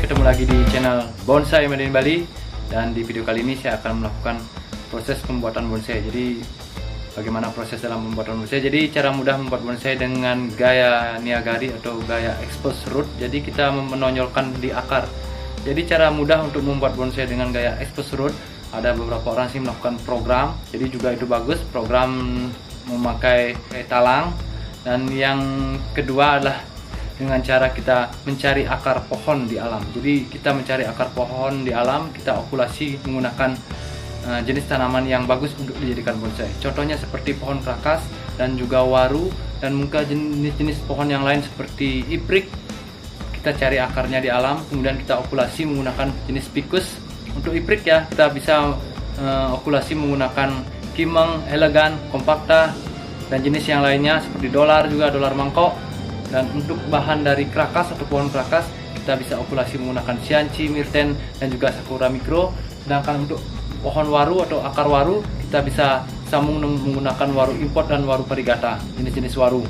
ketemu lagi di channel Bonsai Made in Bali. Dan di video kali ini saya akan melakukan proses pembuatan bonsai. Jadi bagaimana proses dalam pembuatan bonsai. Jadi cara mudah membuat bonsai dengan gaya niagari atau gaya expose root. Jadi kita menonjolkan di akar. Jadi cara mudah untuk membuat bonsai dengan gaya expose root, ada beberapa orang sih melakukan program. Jadi juga itu bagus, program memakai talang. Dan yang kedua adalah dengan cara kita mencari akar pohon di alam. Jadi kita mencari akar pohon di alam, kita okulasi menggunakan jenis tanaman yang bagus untuk dijadikan bonsai. Contohnya seperti pohon krakas dan juga waru, dan mungkin jenis-jenis pohon yang lain seperti iprik. Kita cari akarnya di alam, kemudian kita okulasi menggunakan jenis ficus. Untuk iprik ya, kita bisa okulasi menggunakan kimeng, elegan, compacta, dan jenis yang lainnya seperti dolar, juga dolar mangkok. Dan untuk bahan dari krakas atau pohon krakas, kita bisa okulasi menggunakan Xianqi, Myrten, dan juga Sakura Micro. Sedangkan untuk pohon waru atau akar waru, kita bisa sambung menggunakan waru import dan waru parigata, jenis-jenis waru.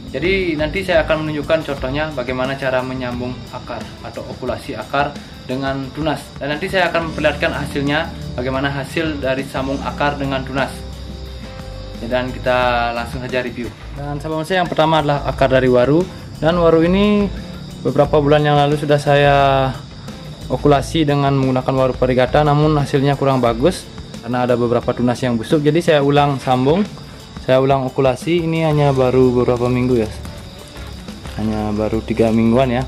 Jadi nanti saya akan menunjukkan contohnya bagaimana cara menyambung akar atau okulasi akar dengan tunas. Dan nanti saya akan memperlihatkan hasilnya, bagaimana hasil dari sambung akar dengan tunas. Dan kita langsung saja review. Dan sahabat bonsai, yang pertama adalah akar dari waru. Dan waru ini beberapa bulan yang lalu sudah saya okulasi dengan menggunakan waru parigata, namun hasilnya kurang bagus karena ada beberapa tunas yang busuk. Jadi saya ulang sambung, saya ulang okulasi. Ini hanya baru beberapa minggu ya, hanya baru 3 mingguan ya.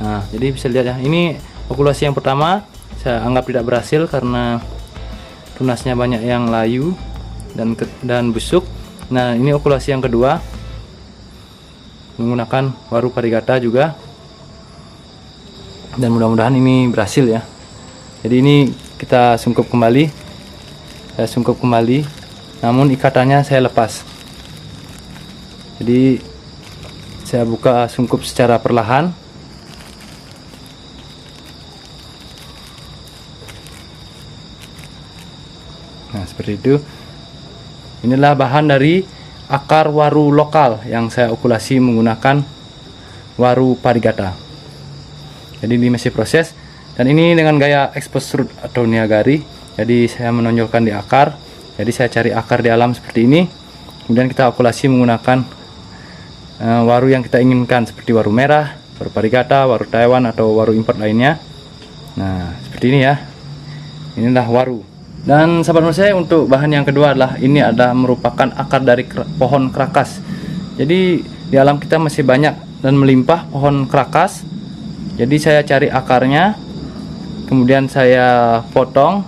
Nah, jadi bisa lihat ya, ini okulasi yang pertama saya anggap tidak berhasil karena tunasnya banyak yang layu dan busuk. Nah, ini okulasi yang kedua menggunakan waru parigata juga, dan mudah-mudahan ini berhasil ya. Jadi ini kita sungkup kembali, saya sungkup kembali, namun ikatannya saya lepas. Jadi saya buka sungkup secara perlahan. Nah, seperti itu. Inilah bahan dari akar waru lokal yang saya okulasi menggunakan waru parigata. Jadi ini masih proses, dan ini dengan gaya expose root atau niagari. Jadi saya menonjolkan di akar. Jadi saya cari akar di alam seperti ini, kemudian kita okulasi menggunakan waru yang kita inginkan seperti waru merah, waru parigata, waru Taiwan atau waru import lainnya. Nah, seperti ini ya. Inilah waru. Dan sahabat bonsai, untuk bahan yang kedua adalah ini adalah merupakan akar dari pohon krakas. Jadi di alam kita masih banyak dan melimpah pohon krakas. Jadi saya cari akarnya, kemudian saya potong,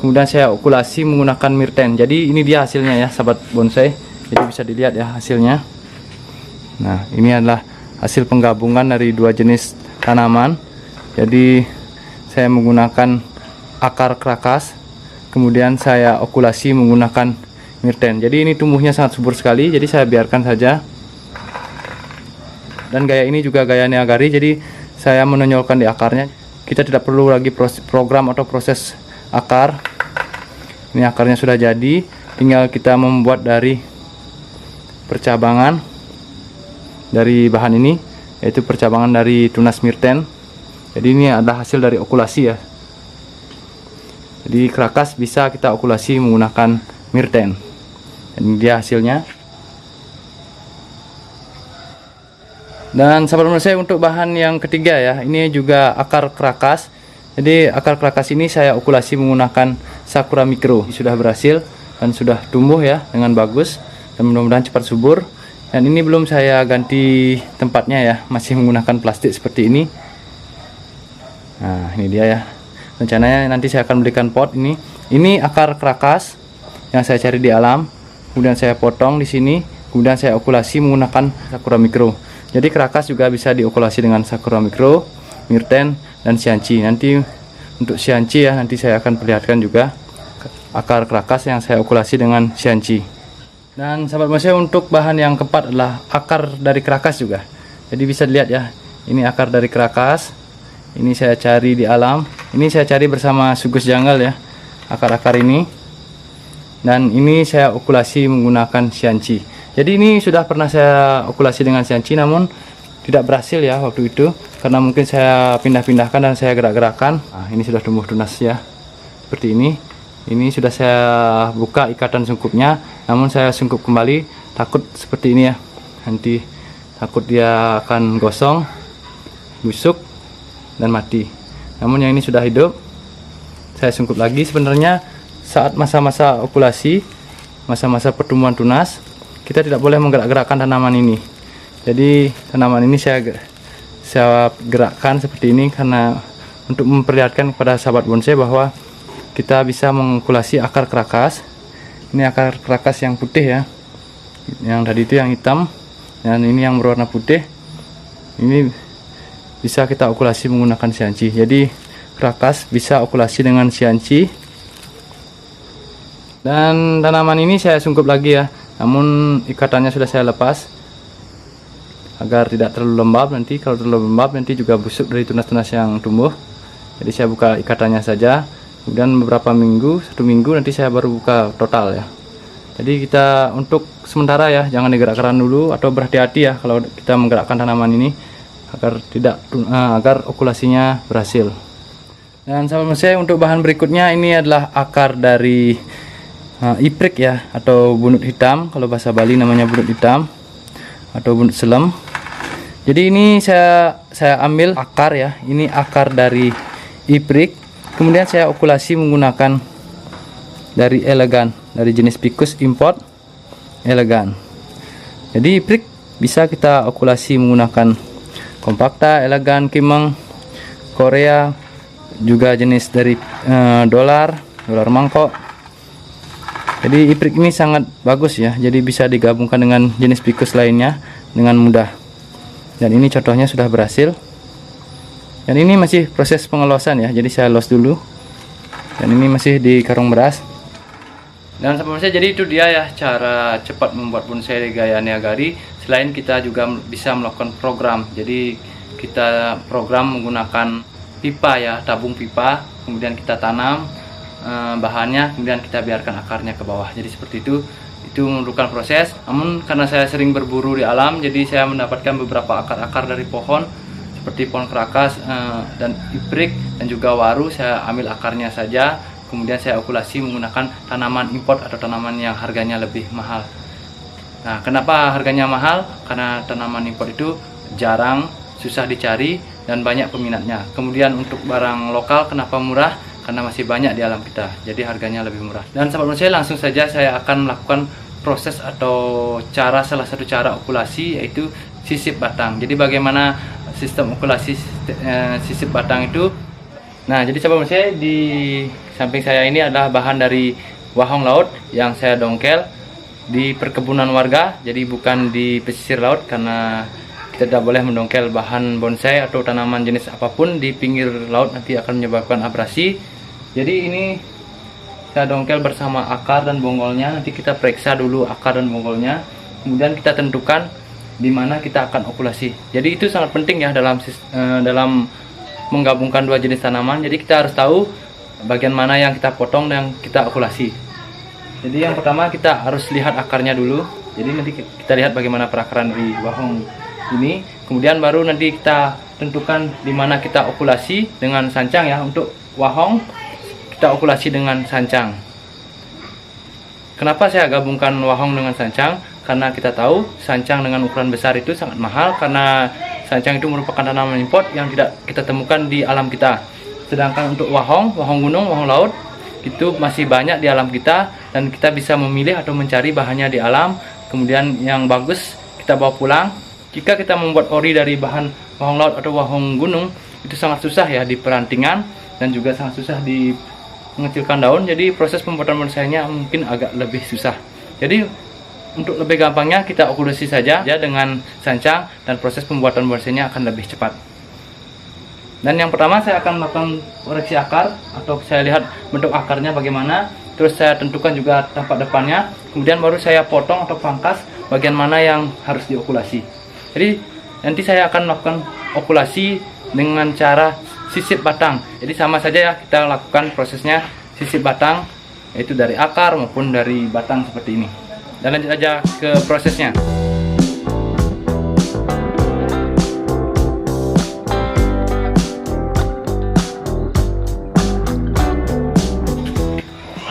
kemudian saya okulasi menggunakan Myrten. Jadi ini dia hasilnya ya sahabat bonsai. Jadi bisa dilihat ya hasilnya. Nah, ini adalah hasil penggabungan dari dua jenis tanaman. Jadi saya menggunakan akar krakas, kemudian saya okulasi menggunakan Myrten. Jadi ini tumbuhnya sangat subur sekali, jadi saya biarkan saja. Dan gaya ini juga gaya niagari, jadi saya menonjolkan di akarnya. Kita tidak perlu lagi program atau proses akar. Ini akarnya sudah jadi, tinggal kita membuat dari percabangan dari bahan ini, yaitu percabangan dari tunas Myrten. Jadi ini adalah hasil dari okulasi ya. Jadi krakas bisa kita okulasi menggunakan Myrten. Ini dia hasilnya. Dan sahabat bonsai, untuk bahan yang ketiga ya, ini juga akar krakas. Jadi akar krakas ini saya okulasi menggunakan Sakura Micro. Sudah berhasil dan sudah tumbuh ya dengan bagus, dan mudah-mudahan cepat subur. Dan ini belum saya ganti tempatnya ya, masih menggunakan plastik seperti ini. Nah, ini dia ya. Rencananya nanti saya akan berikan pot ini. Ini akar krakas yang saya cari di alam, kemudian saya potong di sini, kemudian saya okulasi menggunakan Sakura Micro. Jadi krakas juga bisa diokulasi dengan Sakura Micro, Myrten, dan Xianqi. Nanti untuk Xianqi ya, nanti saya akan perlihatkan juga akar krakas yang saya okulasi dengan Xianqi. Dan sahabat bonsai, untuk bahan yang keempat adalah akar dari krakas juga. Jadi bisa dilihat ya, ini akar dari krakas. Ini saya cari di alam. Ini saya cari bersama Sugus Jungle ya, akar-akar ini. Dan ini saya okulasi menggunakan Xianqi. Jadi ini sudah pernah saya okulasi dengan Xianqi, namun tidak berhasil ya waktu itu. karena mungkin saya pindah-pindahkan dan saya gerak-gerakkan. Nah, ini sudah tumbuh tunas ya, seperti ini. Ini sudah saya buka ikatan sungkupnya, namun saya sungkup kembali, takut seperti ini ya, nanti takut dia akan gosong, busuk, dan mati. Namun yang ini sudah hidup, saya sungkup lagi. Sebenarnya saat masa-masa okulasi, masa-masa pertumbuhan tunas, kita tidak boleh menggerak-gerakkan tanaman ini. Jadi tanaman ini saya gerakkan seperti ini karena untuk memperlihatkan kepada sahabat bonsai bahwa kita bisa mengokulasi akar kerakas. Ini akar kerakas yang putih ya, yang tadi itu yang hitam, dan ini yang berwarna putih. Ini bisa kita okulasi menggunakan sianci. Jadi kerakas bisa okulasi dengan sianci. Dan tanaman ini saya sungkup lagi ya, namun ikatannya sudah saya lepas agar tidak terlalu lembab. Nanti kalau terlalu lembab nanti juga busuk dari tunas-tunas yang tumbuh. Jadi saya buka ikatannya saja, kemudian beberapa minggu, 1 minggu nanti saya baru buka total ya. Jadi kita untuk sementara ya, jangan digerakkan dulu atau berhati-hati ya kalau kita menggerakkan tanaman ini agar okulasinya berhasil. Dan sahabat bonsai, untuk bahan berikutnya ini adalah akar dari iprik ya, atau bunut hitam, kalau bahasa Bali namanya bunut hitam atau bunut selem. Jadi ini saya ambil akar ya, ini akar dari iprik, kemudian saya okulasi menggunakan dari elegan, dari jenis Ficus import elegan. Jadi iprik bisa kita okulasi menggunakan compacta, elegan, kimeng, Korea, juga jenis dari dolar mangkok. Jadi iprik ini sangat bagus ya, jadi bisa digabungkan dengan jenis Ficus lainnya dengan mudah. Dan ini contohnya sudah berhasil. Dan ini masih proses pengelosan ya, jadi saya los dulu. Dan ini masih di karung beras. Dan sahabat bonsai, jadi itu dia ya cara cepat membuat bonsai gaya Niagari. Selain kita juga bisa melakukan program. Jadi kita program menggunakan pipa ya, tabung pipa, kemudian kita tanam bahannya, kemudian kita biarkan akarnya ke bawah. Jadi seperti itu memerlukan proses. Namun karena saya sering berburu di alam, jadi saya mendapatkan beberapa akar-akar dari pohon seperti pohon kerakas dan iprik dan juga waru. Saya ambil akarnya saja, kemudian saya okulasi menggunakan tanaman import atau tanaman yang harganya lebih mahal. Nah, kenapa harganya mahal? Karena tanaman import itu jarang, susah dicari, dan banyak peminatnya. Kemudian untuk barang lokal kenapa murah? Karena masih banyak di alam kita, jadi harganya lebih murah. Dan sahabat bonsai, langsung saja saya akan melakukan proses atau salah satu cara okulasi, yaitu sisip batang. Jadi bagaimana sistem okulasi sisip batang itu? Nah, jadi sahabat bonsai, di samping saya ini adalah bahan dari wahong laut yang saya dongkel di perkebunan warga, jadi bukan di pesisir laut, karena kita tidak boleh mendongkel bahan bonsai atau tanaman jenis apapun di pinggir laut, nanti akan menyebabkan abrasi. Jadi ini saya dongkel bersama akar dan bonggolnya. Nanti kita periksa dulu akar dan bonggolnya, kemudian kita tentukan di mana kita akan okulasi. Jadi itu sangat penting ya dalam menggabungkan dua jenis tanaman. Jadi kita harus tahu bagian mana yang kita potong dan kita okulasi. Jadi yang pertama kita harus lihat akarnya dulu. Jadi nanti kita lihat bagaimana perakaran dari wahong ini. Kemudian baru nanti kita tentukan di mana kita okulasi dengan sancang ya. Untuk wahong kita okulasi dengan sancang. Kenapa saya gabungkan wahong dengan sancang? Karena kita tahu sancang dengan ukuran besar itu sangat mahal, karena sancang itu merupakan tanaman import yang tidak kita temukan di alam kita. Sedangkan untuk wahong gunung, wahong laut itu masih banyak di alam kita, dan kita bisa memilih atau mencari bahannya di alam. Kemudian yang bagus kita bawa pulang. Jika kita membuat ori dari bahan wahong laut atau wahong gunung, itu sangat susah ya di perantingan, dan juga sangat susah di mengecilkan daun. Jadi proses pembuatan bonsainya mungkin agak lebih susah. Jadi untuk lebih gampangnya kita okulasi saja ya dengan sancang, dan proses pembuatan bonsainya akan lebih cepat. Dan yang pertama saya akan melakukan koreksi akar, atau saya lihat bentuk akarnya bagaimana, terus saya tentukan juga tampak depannya, kemudian baru saya potong atau pangkas bagian mana yang harus diokulasi. Jadi nanti saya akan melakukan okulasi dengan cara sisip batang. Jadi sama saja ya, kita lakukan prosesnya sisip batang, yaitu dari akar maupun dari batang seperti ini. Dan lanjut aja ke prosesnya.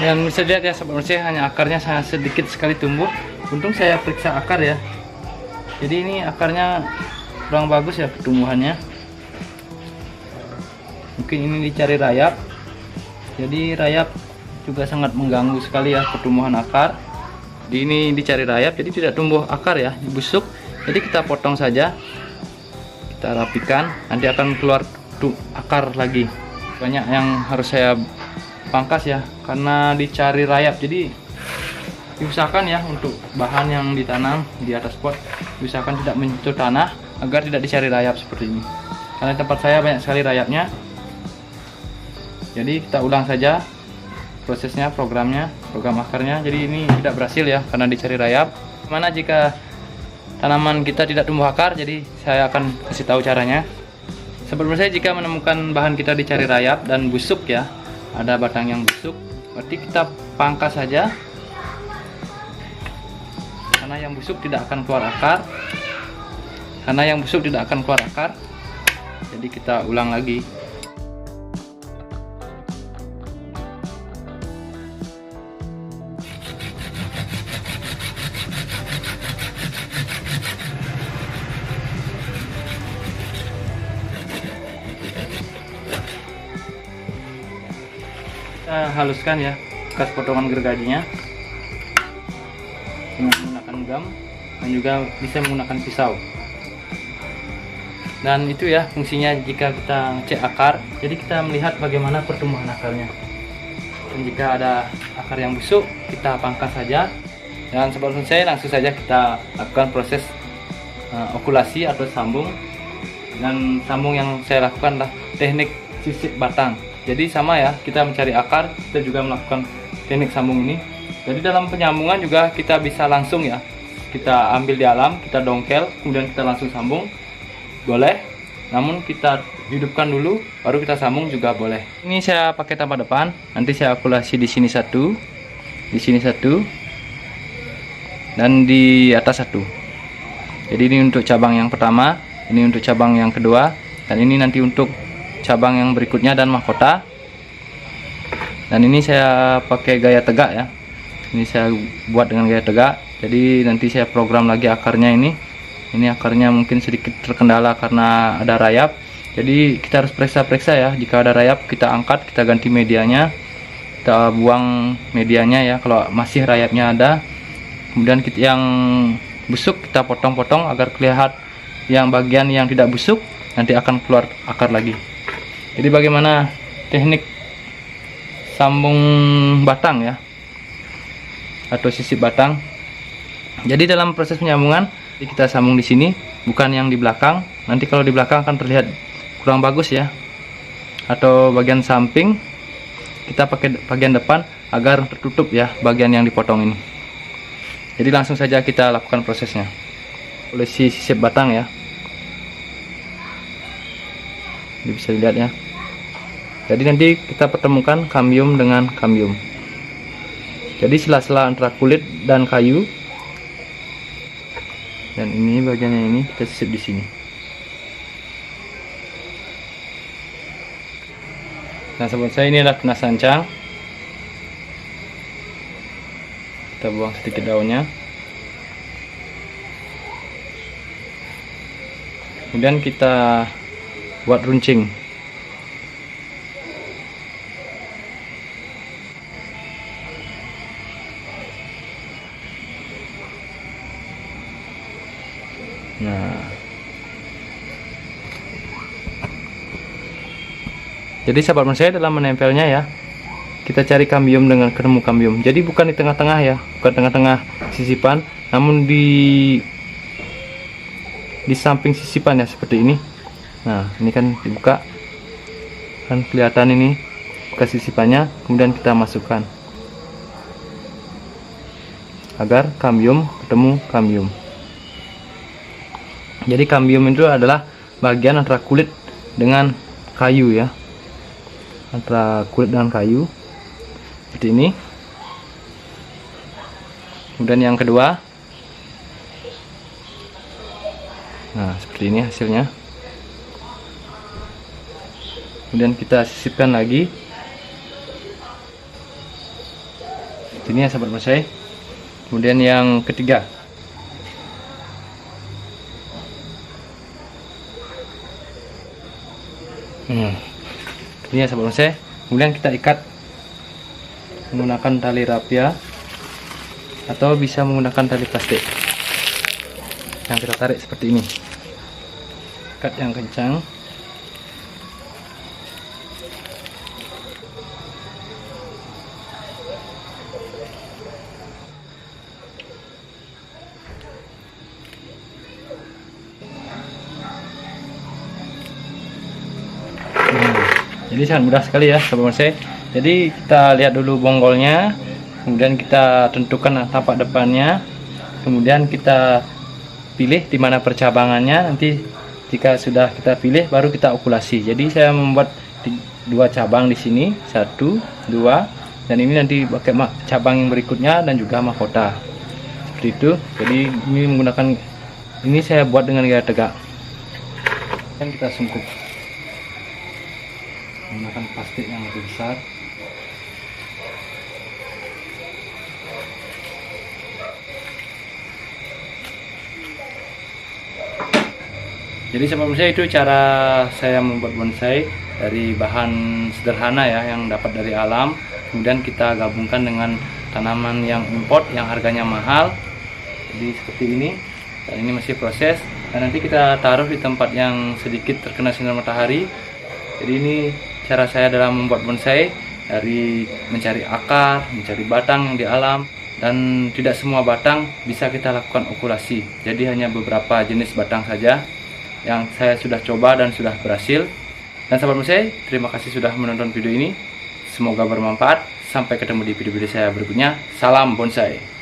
Dan bisa lihat ya sobat bonsai, hanya akarnya sangat sedikit sekali tumbuh. Untung saya periksa akar ya. Jadi ini akarnya kurang bagus ya pertumbuhannya. Mungkin ini dicari rayap. Jadi rayap juga sangat mengganggu sekali ya pertumbuhan akar. Di ini dicari rayap, jadi tidak tumbuh akar ya, busuk. Jadi kita potong saja, kita rapikan, nanti akan keluar akar lagi. Banyak yang harus saya pangkas ya, karena dicari rayap. Jadi diusahakan ya untuk bahan yang ditanam di atas pot, diusahakan tidak menyentuh tanah agar tidak dicari rayap seperti ini. Karena tempat saya banyak sekali rayapnya. Jadi kita ulang saja prosesnya, program akarnya. Jadi ini tidak berhasil ya karena dicari rayap. Gimana jika tanaman kita tidak tumbuh akar? Jadi saya akan kasih tahu caranya. Seperti saya, jika menemukan bahan kita dicari rayap dan busuk ya, ada batang yang busuk, berarti kita pangkas saja. Karena yang busuk tidak akan keluar akar. Jadi kita ulang lagi. Kita haluskan ya bekas potongan gergajinya dengan menggunakan gam, dan juga bisa menggunakan pisau. Dan itu ya fungsinya jika kita cek akar. Jadi kita melihat bagaimana pertumbuhan akarnya. Dan jika ada akar yang busuk, kita pangkas saja. Dan sebelum saya langsung saja kita lakukan proses okulasi atau sambung. Dan sambung yang saya lakukan adalah teknik sisip batang. Jadi sama ya, kita mencari akar, kita juga melakukan teknik sambung ini. Jadi dalam penyambungan juga kita bisa langsung ya, kita ambil di alam, kita dongkel, kemudian kita langsung sambung, boleh. Namun kita hidupkan dulu, baru kita sambung juga boleh. Ini saya pakai tampah depan, nanti saya okulasi di sini satu, dan di atas satu. Jadi ini untuk cabang yang pertama, ini untuk cabang yang kedua, dan ini nanti untuk cabang yang berikutnya dan mahkota. Dan ini saya pakai gaya tegak ya, ini saya buat dengan gaya tegak. Jadi nanti saya program lagi akarnya ini akarnya mungkin sedikit terkendala karena ada rayap. Jadi kita harus periksa ya, jika ada rayap kita angkat, kita ganti medianya, kita buang medianya ya kalau masih rayapnya ada. Kemudian kita yang busuk kita potong-potong agar kelihatan yang bagian yang tidak busuk, nanti akan keluar akar lagi. Jadi bagaimana teknik sambung batang ya, atau sisip batang. Jadi dalam proses penyambungan kita sambung di sini, bukan yang di belakang. Nanti kalau di belakang akan terlihat kurang bagus ya. Atau bagian samping kita pakai bagian depan agar tertutup ya bagian yang dipotong ini. Jadi langsung saja kita lakukan prosesnya. Polisi sisip batang ya. Ini bisa dilihat ya. Jadi nanti kita pertemukan kambium dengan kambium. Jadi sela-sela antara kulit dan kayu. Dan ini bagiannya ini kita sisip di sini. Nah, sobat saya, ini adalah tunas sancang. Kita buang sedikit daunnya. Kemudian kita buat runcing. Nah, jadi sahabat bonsai, dalam menempelnya ya, kita cari kambium dengan ketemu kambium. Jadi bukan di tengah-tengah ya, bukan tengah-tengah sisipan, namun di samping sisipan ya, seperti ini. Nah, ini kan dibuka, kan kelihatan ini bekas sisipannya. Kemudian kita masukkan agar kambium ketemu kambium. Jadi kambium itu adalah bagian antara kulit dengan kayu ya, antara kulit dengan kayu seperti ini. Kemudian yang kedua, nah seperti ini hasilnya. Kemudian kita sisipkan lagi. Ini ya sahabat bonsai. Kemudian yang ketiga, ini ya sahabat bonsai. Kemudian kita ikat menggunakan tali rapia atau bisa menggunakan tali plastik yang kita tarik seperti ini. Ikat yang kencang. Jadi sangat mudah sekali ya sahabat bonsai. Jadi kita lihat dulu bonggolnya, kemudian kita tentukan tapak depannya, kemudian kita pilih di mana percabangannya. Nanti jika sudah kita pilih baru kita okulasi. Jadi saya membuat 2 cabang di sini, 1, 2, dan ini nanti pakai cabang yang berikutnya dan juga mahkota seperti itu. Jadi ini menggunakan, ini saya buat dengan gaya tegak. Dan kita sungkup menggunakan plastik yang lebih besar. Jadi sahabat bonsai, itu cara saya membuat bonsai dari bahan sederhana ya, yang dapat dari alam. Kemudian kita gabungkan dengan tanaman yang import yang harganya mahal. Jadi seperti ini. Dan ini masih proses. Dan nanti kita taruh di tempat yang sedikit terkena sinar matahari. Jadi ini cara saya dalam membuat bonsai, dari mencari akar, mencari batang yang di alam, dan tidak semua batang bisa kita lakukan okulasi. Jadi hanya beberapa jenis batang saja yang saya sudah coba dan sudah berhasil. Dan sahabat bonsai, terima kasih sudah menonton video ini. Semoga bermanfaat. Sampai ketemu di video-video saya berikutnya. Salam bonsai.